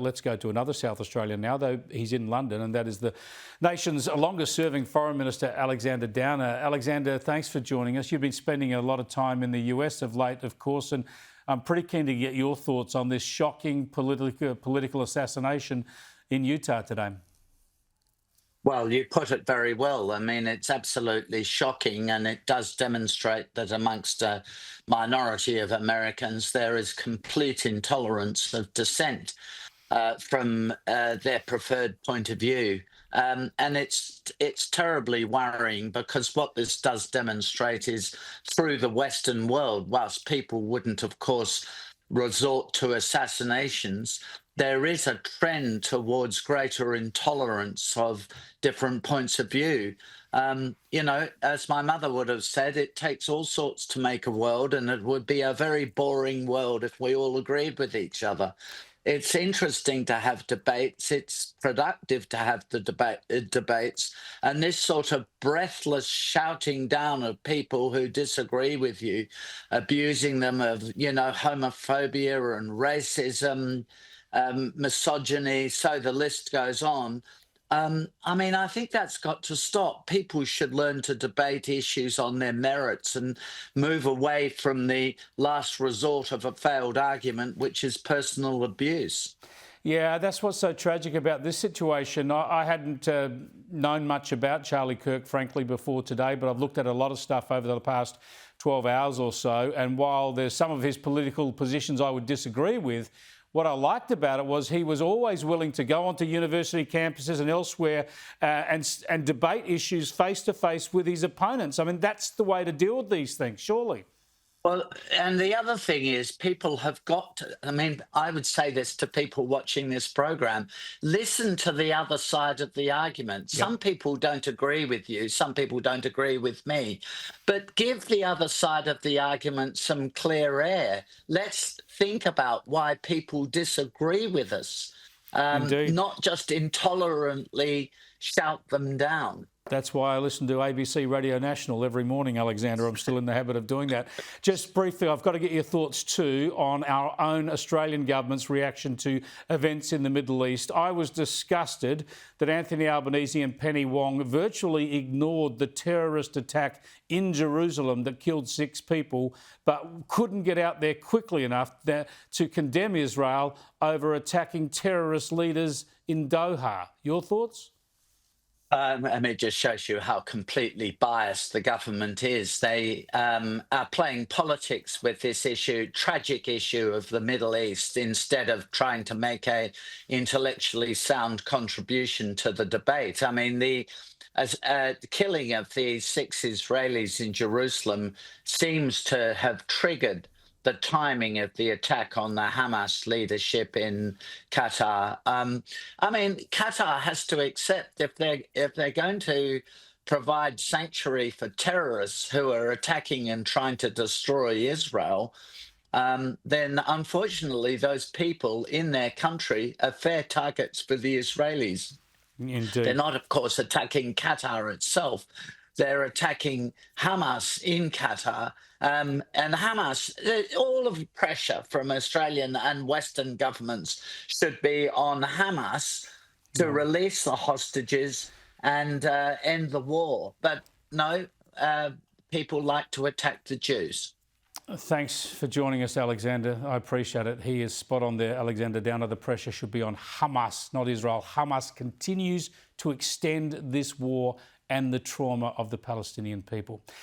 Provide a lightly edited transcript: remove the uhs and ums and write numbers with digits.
Let's go to another South Australian now, though he's in London, and that is the nation's longest-serving Foreign Minister, Alexander Downer. Alexander, thanks for joining us. You've been spending a lot of time in the US of late, of course, and I'm pretty keen to get your thoughts on this shocking political assassination in Utah today. Well, you put it very well. I mean, it's absolutely shocking, and it does demonstrate that amongst a minority of Americans, there is complete intolerance of dissent from their preferred point of view. And it's terribly worrying, because what this does demonstrate is, through the Western world, whilst people wouldn't, of course, resort to assassinations, there is a trend towards greater intolerance of different points of view. You know, as my mother would have said, it takes all sorts to make a world, and it would be a very boring world if we all agreed with each other. It's interesting to have debates. It's productive to have the debates. And this sort of breathless shouting down of people who disagree with you, abusing them of, you know, homophobia and racism, misogyny, so the list goes on. I mean, I think that's got to stop. People should learn to debate issues on their merits and move away from the last resort of a failed argument, which is personal abuse. Yeah, that's what's so tragic about this situation. I hadn't known much about Charlie Kirk, frankly, before today, but I've looked at a lot of stuff over the past 12 hours or so. And while there's some of his political positions I would disagree with, what I liked about it was he was always willing to go onto university campuses and elsewhere and debate issues face to face with his opponents. I mean, that's the way to deal with these things, surely. Well, and the other thing is, people have got to, I mean, I would say this to people watching this program: listen to the other side of the argument. Yep. Some people don't agree with you, some people don't agree with me, but give the other side of the argument some clear air. Let's think about why people disagree with us, not just intolerantly shout them down. That's why I listen to ABC Radio National every morning, Alexander. I'm still in the habit of doing that. Just briefly, I've got to get your thoughts too on our own Australian government's reaction to events in the Middle East. I was disgusted that Anthony Albanese and Penny Wong virtually ignored the terrorist attack in Jerusalem that killed 6 people, but couldn't get out there quickly enough to condemn Israel over attacking terrorist leaders in Doha. Your thoughts? I mean, it just shows you how completely biased the government is. They are playing politics with this issue, tragic issue of the Middle East, instead of trying to make a intellectually sound contribution to the debate. I mean, the killing of the 6 Israelis in Jerusalem seems to have triggered the timing of the attack on the Hamas leadership in Qatar. I mean, Qatar has to accept, if they're going to provide sanctuary for terrorists who are attacking and trying to destroy Israel, then unfortunately those people in their country are fair targets for the Israelis. Indeed. They're not, of course, attacking Qatar itself. They're attacking Hamas in Qatar. And Hamas, all of the pressure from Australian and Western governments should be on Hamas to release the hostages and end the war. But no, people like to attack the Jews. Thanks for joining us, Alexander. I appreciate it. He is spot on there, Alexander Downer. The pressure should be on Hamas, not Israel. Hamas continues to extend this war and the trauma of the Palestinian people.